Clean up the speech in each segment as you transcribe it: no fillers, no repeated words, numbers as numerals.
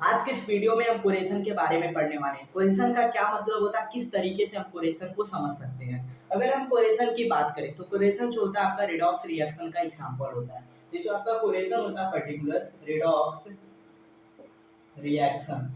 आज के इस वीडियो में हम कोरेजन के बारे में पढ़ने वाले हैं। कोरेजन का क्या मतलब होता है, किस तरीके से हम कोरेजन को समझ सकते हैं। अगर हम कोरेजन की बात करें तो कोरेजन जो होता है आपका रिडॉक्स रिएक्शन का एग्जांपल होता है। ये जो आपका कोरेजन होता है particular redox reaction,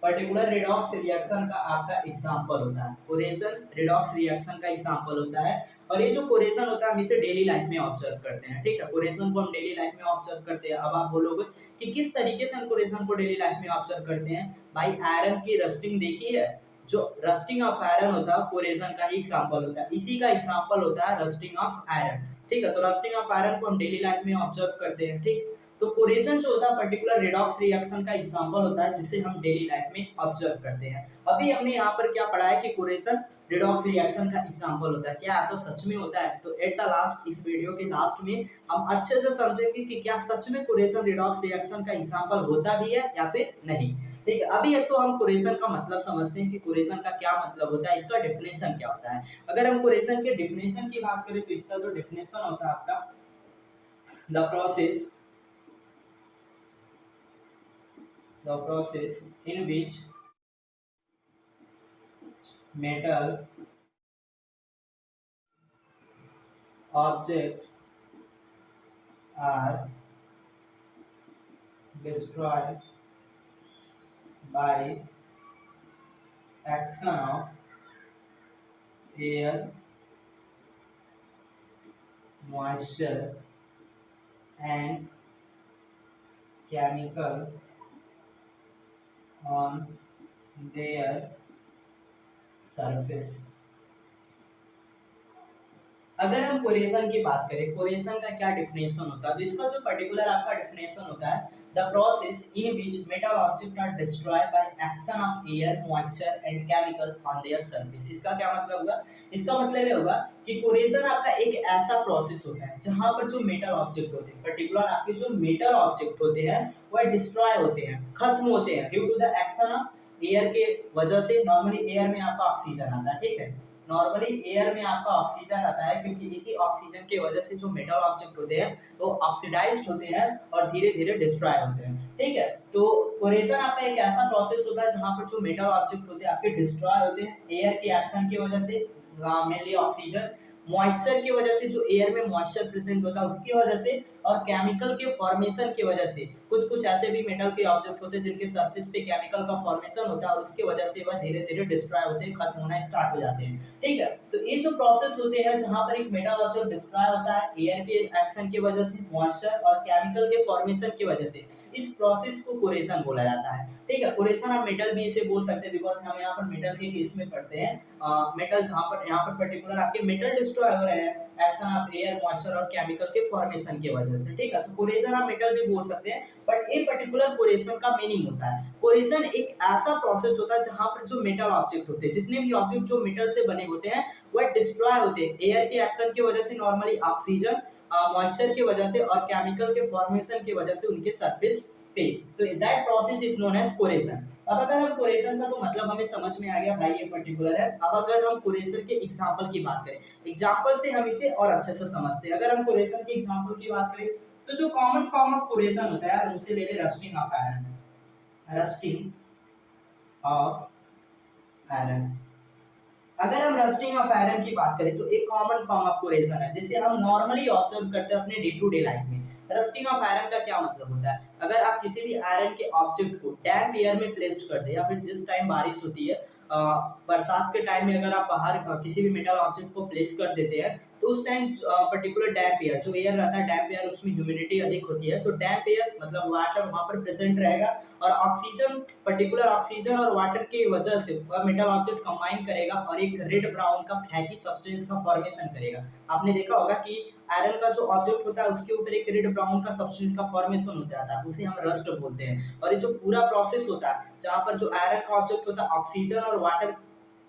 particular redox reaction का आपका एग्जांपल होता है। कोरेजन रिडॉक्स रिएक्शन का एग्जांपल होता है। और ये जो कोरेजन होता है हम इसे डेली लाइफ में ऑब्जर्व करते हैं। ठीक है, कोरेजन को हम डेली लाइफ में ऑब्जर्व करते हैं। अब आप बोलोगे कि किस तरीके से हम कोरेजन को डेली लाइफ में ऑब्जर्व करते हैं। भाई आयरन की रस्टिंग देखी है, जो रस्टिंग ऑफ आयरन होता है कोरेजन का ही एग्जांपल होता है। इसी का एग्जांपल होता है रस्टिंग ऑफ आयरन। ठीक है, तो रस्टिंग ऑफ आयरन को हम डेली लाइफ में ऑब्जर्व करते हैं। ठीक, तो कोरेजन जो होता है पर्टिकुलर रिडॉक्स रिएक्शन का एग्जांपल होता है जिसे हम डेली लाइफ में ऑब्जर्व करते हैं। अभी हमने यहाँ पर क्या पढ़ा है कि कोरेजन रिडॉक्स रिएक्शन का एग्जांपल होता है। क्या ऐसा सच में होता है? तो एट द लास्ट, इस वीडियो के लास्ट में हम अच्छे से समझेंगे कि क्या सच में कोरेजन रिडॉक्स रिएक्शन का एग्जांपल होता भी है या फिर नहीं। ठीक है, अभी तो हम कोरेजन का मतलब समझते हैं कि कोरेजन का क्या मतलब होता है, इसका डेफिनेशन क्या होता है। अगर हम कोरेजन के डेफिनेशन की बात करें तो इसका जो डेफिनेशन होता है आपका, the process in which metal objects are destroyed by action of air, moisture and chemical on their surface। अगर हम कोरेजन की बात करें, कोरेजन का क्या डिफिनेशन होता है, तो इसका जो पर्टिकुलर आपका डिफिनेशन होता है, the process in which metal object are destroyed by action of air, moisture and chemical on their surface. इसका क्या मतलब होगा? इसका मतलब ये होगा कि कोरेजन आपका एक ऐसा प्रोसेस होता है जहां पर जो मेटल ऑब्जेक्ट होते हैं, पर्टिकुलर आपके जो मेटल ऑब्जेक्ट होते हैं वह डिस्ट्रॉय होते हैं, खत्म होते हैं due to the action of air के वजह से। नॉर्मली एयर में आपका ऑक्सीजन आता है। ठीक है, नॉर्मली एयर में आपका ऑक्सीजन आता है क्योंकि इसी ऑक्सीजन की वजह से जो मेटल ऑब्जेक्ट होते हैं वो ऑक्सीडाइज्ड होते हैं और धीरे धीरे डिस्ट्रॉय होते हैं। ठीक है, तो कोरेजन आपका एक ऐसा प्रोसेस होता है जहां पर जो मेटल ऑब्जेक्ट होते हैं आपके डिस्ट्रॉय होते हैं एयर के एक्शन की वजह से, मेनली ऑक्सीजन, मॉइस्चर की वजह से, जो एयर में मॉइस्चर प्रेजेंट होता है उसकी वजह से, और केमिकल के फॉर्मेशन की वजह से। कुछ कुछ ऐसे भी मेटल के ऑब्जेक्ट होते हैं जिनके सरफेस पे केमिकल का फॉर्मेशन होता है और उसकी वजह से वह धीरे धीरे डिस्ट्रॉय होते हैं, खत्म होना स्टार्ट हो जाते हैं। ठीक है, तो ये जो प्रोसेस होते हैं जहां पर एक मेटल ऑब्जेक्ट डिस्ट्रॉय होता है एयर के एक्शन की वजह से, मॉइस्चर और केमिकल के फॉर्मेशन की वजह से, इस प्रोसेस को कोरेजन बोला जाता है। ठीक है, कोरेजन हम मेटल भी इसे बोल सकते हैं बिकॉज हम यहाँ पर मेटल के केस में पढ़ते हैं। मेटल जहाँ पर यहाँ पर पर्टिकुलर आपके मेटल डिस्ट्रॉय हो रहे हैं एक्शन ऑफ एयर, मॉइस्चर और केमिकल के फॉर्मेशन की वजह से। ठीक है, तो कोरेजन आप मेटल भी बोल सकते हैं, बट ये पर्टिकुलर कोरेजन का मीनिंग होता है, कोरेजन एक ऐसा प्रोसेस होता है जहां पर जो मेटल ऑब्जेक्ट होते हैं, जितने भी ऑब्जेक्ट जो मेटल से बने होते हैं वह डिस्ट्रॉय होते हैं एयर के एक्शन की वजह से, नॉर्मली ऑक्सीजन, मॉइस्चर की वजह से और केमिकल के फॉर्मेशन की वजह से उनके सरफेस पे। तो that process is known as corrosion. अब अगर हम कोरेजन का तो मतलब हमें समझ में आ गया भाई ये पर्टिकुलर है। अब अगर हम कोरेजन के एग्जांपल की बात करें, एग्जांपल से हम इसे और अच्छे से समझते हैं। अगर हम कोरेजन के एग्जांपल की बात करें तो जो कॉमन फॉर्म ऑफ कोरेजन होता है यार उसे ले ले rusting of iron, rusting of iron. अगर हम रस्टिंग ऑफ आयरन की बात करें तो एक कॉमन फॉर्म ऑफ कोरेजन है जिसे हम नॉर्मली ऑब्जर्व करते हैं अपने डे टू डे लाइफ में। रस्टिंग ऑफ आयरन का क्या मतलब होता है? अगर आप किसी भी आयरन के ऑब्जेक्ट को डैम्प एयर में प्लेस्ड कर दे, या फिर जिस टाइम बारिश होती है, बरसात के टाइम में अगर आप बाहर किसी भी मेटल ऑब्जेक्ट को प्लेस कर देते हैं तो उस टाइम पर्टिकुलर डैम्प एयर, जो एयर रहता है डैम्प एयर, उसमें ह्यूमिडिटी अधिक होती है, तो डैम्प एयर मतलब वाटर वहां पर प्रेजेंट रहेगा और ऑक्सीजन, पर्टिकुलर ऑक्सीजन और वाटर की वजह से वह मेटल ऑब्जेक्ट कंबाइन करेगा और एक रेड ब्राउन का फैकी सब्सटेंस का फॉर्मेशन करेगा। आपने देखा होगा कि आयरन का जो ऑब्जेक्ट होता है उसके ऊपर एक रेड ब्राउन का सब्सटेंस का फॉर्मेशन हो जाता है, उसे हम रस्ट बोलते हैं। और ये जो पूरा प्रोसेस होता है जहाँ पर जो आयरन का ऑब्जेक्ट होता है ऑक्सीजन और वाटर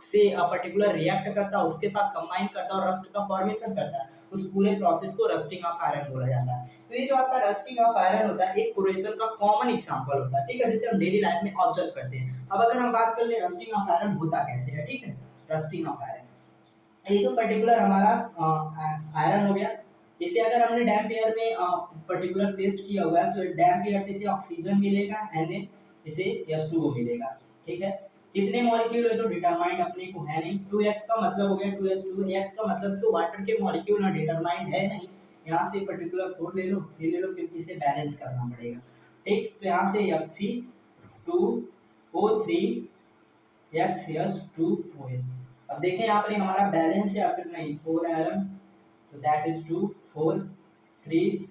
से पर्टिकुलर रिएक्ट करता है, उसके साथ कंबाइन करता है और रस्ट का फॉर्मेशन करता है, उस पूरे प्रोसेस को रस्टिंग ऑफ आयरन बोला जाता है। तो ये जो आपका रस्टिंग ऑफ आयरन होता है एक कोरेजन का कॉमन एग्जांपल होता है। ठीक है, जिसे हम डेली लाइफ में ऑब्जर्व करते हैं। अब अगर हम बात कर ले रस्टिंग ऑफ आयरन होता कैसे है। ठीक है, रस्टिंग ऑफ आयरन, ये जो पर्टिकुलर हमारा आयरन हो गया, इसे अगर हमने डैम्प एयर में पर्टिकुलर प्लेस्ड किया हुआ है तो डैम्प एयर से इसे ऑक्सीजन मिलेगा एंड देन इसे H2O मिलेगा। ठीक है, कितने मॉलिक्यूल है तो डिटरमाइंड अपने को है नहीं। 2x का मतलब हो गया 2s2, x का मतलब जो वाटर के मॉलिक्यूल ना डिटरमाइंड है नहीं। यहाँ से पर्टिकुलर 4 ले लो, 3 ले लो, क्योंकि इसे बैलेंस करना पड़ेगा। ठीक, तो यहाँ से Fe2O3 XS2OH। अब देखें यहाँ पर हमारा बैलेंस है या फिर नहीं। 4 आयरन, तो दैट इज 2, 4, 3,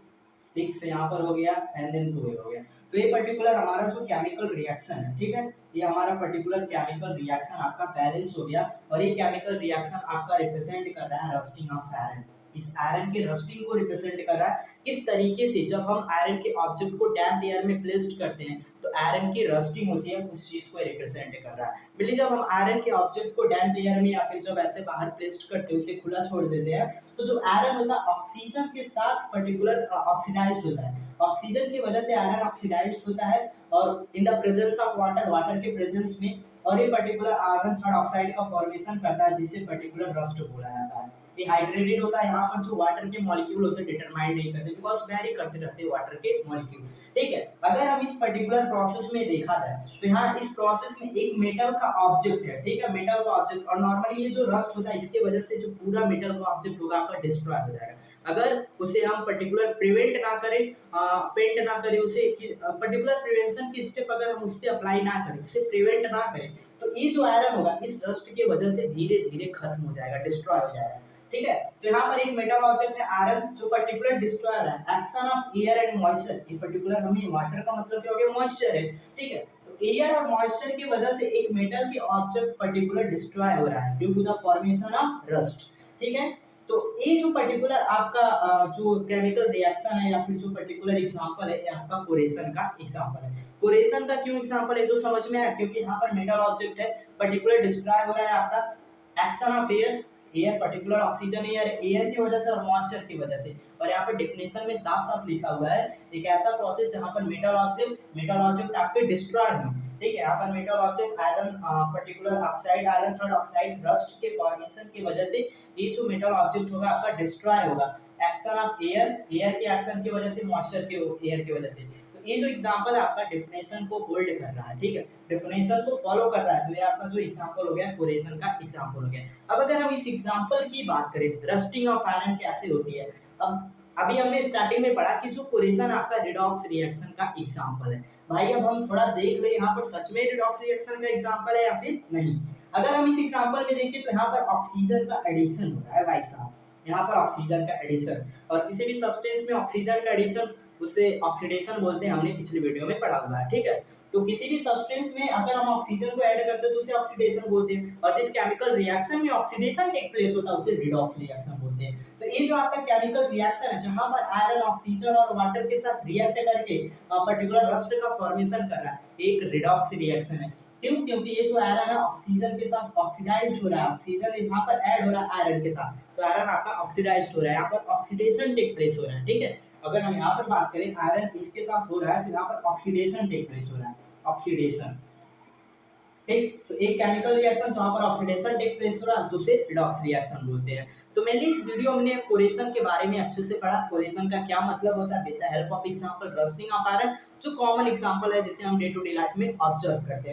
6 यहाँ पर हो गया एंड देन 2 हो गया। तो ये पर्टिकुलर हमारा जो केमिकल रिएक्शन है, ठीक है, ये हमारा पर्टिकुलर केमिकल रिएक्शन आपका बैलेंस हो गया। और ये केमिकल रिएक्शन आपका रिप्रेजेंट कर रहा है रस्टिंग ऑफ आयरन। इस आयरन के रस्टिंग को रिप्रेजेंट कर रहा है। किस तरीके से जब हम आयरन के ऑब्जेक्ट को डैम्प एयर में प्लेस्ड करते हैं तो आयरन की रस्टिंग होती है, उस चीज को रिप्रेजेंट कर रहा है। बिल्ली जब हम आयरन के ऑब्जेक्ट को डैम्प एयर में या फिर जब ऐसे बाहर प्लेस्ड करते हैं, उसे खुला छोड़ देते हैं, तो जो आयरन होता है ऑक्सीजन के साथ पर्टिकुलर ऑक्सीडाइज्ड होता है। ऑक्सीजन की वजह से आयरन ऑक्सीडाइज्ड होता है और in the presence of water, water के प्रेजेंस में, और ये पर्टिकुलर आयरन थर्ड ऑक्साइड का फॉर्मेशन करता है जिसे पर्टिकुलर रस्ट बोला जाता है। ये हाइड्रेटेड होता है। यहाँ पर जो वाटर के मॉलिक्यूल होते हैं डिटरमाइन नहीं करते, बिकॉज वेरी करते रहते हैं वाटर के मॉलिक्यूल। ठीक है, अगर हम इस पर्टिकुलर प्रोसेस में देखा जाए तो यहाँ इस प्रोसेस में एक मेटल का ऑब्जेक्ट है। ठीक है, मेटल का ऑब्जेक्ट, और नॉर्मली ये जो रस्ट होता है इसके वजह से जो पूरा मेटल का ऑब्जेक्ट होगा आपका डिस्ट्रॉय हो जाएगा। अगर उसे हम पर्टिकुलर प्रिवेंट ना करें, पेंट ना करें, उसे पर्टिकुलर प्रिवेंशन की स्टेप अगर हम उस पर अप्लाई ना करें, उसे प्रिवेंट ना करें, तो ये जो आयरन होगा इस रस्ट की वजह से धीरे धीरे खत्म हो जाएगा, डिस्ट्रॉय हो जाएगा। ठीक है, तो यहाँ पर एक मेटल ऑब्जेक्ट है आयरन जो पर्टिकुलर डिस्ट्रॉयर है। Action of air and moisture, ये पर्टिकुलर हमें वाटर का मतलब क्या हो गया, मॉइस्चर है। ठीक है, तो एयर और मॉइस्चर की वजह से एक मेटल की ऑब्जेक्ट पर्टिकुलर डिस्ट्रॉय हो रहा है due to the formation of rust. ठीक है, तो ये जो पर्टिकुलर आपका जो केमिकल रिएक्शन है या फिर जो पर्टिकुलर एग्जांपल है, ये आपका कोरेशन का एग्जांपल है। कोरेशन का क्यों एग्जांपल है तो समझ में आया, क्योंकि यहाँ पर मेटल ऑब्जेक्ट है, पर्टिकुलर डिस्ट्रॉय हो रहा है आपका action of air, air particular oxygen air, air की वजह से और मॉइस्चर की वजह से। और यहाँ पर डेफिनेशन में साफ साफ लिखा हुआ है एक ऐसा प्रोसेस जहाँ पर मेटल ऑब्जेक्ट आपके डिस्ट्रॉय हो। ठीक है, यहाँ पर metal object iron particular oxide, iron third oxide rust के फॉर्मेशन की वजह से ये जो मेटल ऑब्जेक्ट होगा आपका डिस्ट्रॉय होगा। एक्शन ऑफ एयर, एयर के एक्शन की वजह से, मॉइस्चर के एयर की वजह से। तो ये जो एग्जांपल है आपका डेफिनेशन को होल्ड कर रहा है। ठीक है, डेफिनेशन को फॉलो कर रहा है, तो ये आपका जो एग्जांपल हो गया कोरेशन का एग्जांपल हो गया। अब अगर हम इस एग्जांपल की बात करें, रस्टिंग ऑफ आयरन कैसे होती है, अब अभी हमने स्टार्टिंग में पढ़ा कि जो कोरेशन आपका रिडॉक्स रिएक्शन का एग्जांपल है। भाई अब हम थोड़ा देख ले यहाँ पर सच में रिडॉक्स रिएक्शन का एग्जांपल है या फिर नहीं। अगर हम इस एग्जांपल में देखें तो यहाँ पर ऑक्सीजन का एडिशन हो रहा है भाई साहब, यहाँ पर ऑक्सीजन का एडिशन, और किसी भी सब्सटेंस में ऑक्सीजन का एडिशन उसे ऑक्सीडेशन बोलते हैं, हमने पिछली वीडियो में पढ़ा हुआ है। ठीक है, तो किसी भी सब्सटेंस में अगर हम ऑक्सीजन को ऐड करते हैं तो उसे ऑक्सीडेशन बोलते हैं, और जिस केमिकल रिएक्शन में ऑक्सीडेशन टेक प्लेस होता है उसे रिडॉक्स रिएक्शन बोलते हैं। तो ये जो आपका केमिकल रिएक्शन है जहां पर आयरन ऑक्सीजन और वाटर के साथ रिएक्ट करके पर्टिकुलर रस्ट का फॉर्मेशन कर रहा है, एक रिडॉक्स रिएक्शन है। क्यों? क्योंकि ये जो आयरन है ऑक्सीजन के साथ ऑक्सीडाइज्ड हो रहा है, ऑक्सीजन यहाँ पर ऐड हो रहा है आयरन के साथ, तो आयरन आपका ऑक्सीडाइज्ड हो रहा है, यहाँ पर ऑक्सीडेशन टेक प्लेस हो रहा है। ठीक है, अगर हम यहाँ पर बात करें आयरन इसके साथ हो रहा है तो यहाँ पर ऑक्सीडेशन टेक प्लेस हो रहा है, ऑक्सीडेशन। ठीक, तो एक केमिकल रिएक्शन जहाँ पर ऑक्सीडेशन टेक प्लेस हो रहा है तो उसे रिडॉक्स रिएक्शन बोलते हैं। तो मेनली इस वीडियो में हमने कोरेशन के बारे में अच्छे से पढ़ा, कोरेशन का क्या मतलब होता है with the help of example rusting of iron, जो कॉमन एग्जांपल है जिसे हम डे टू डे लाइफ में ऑब्जर्व करते हैं।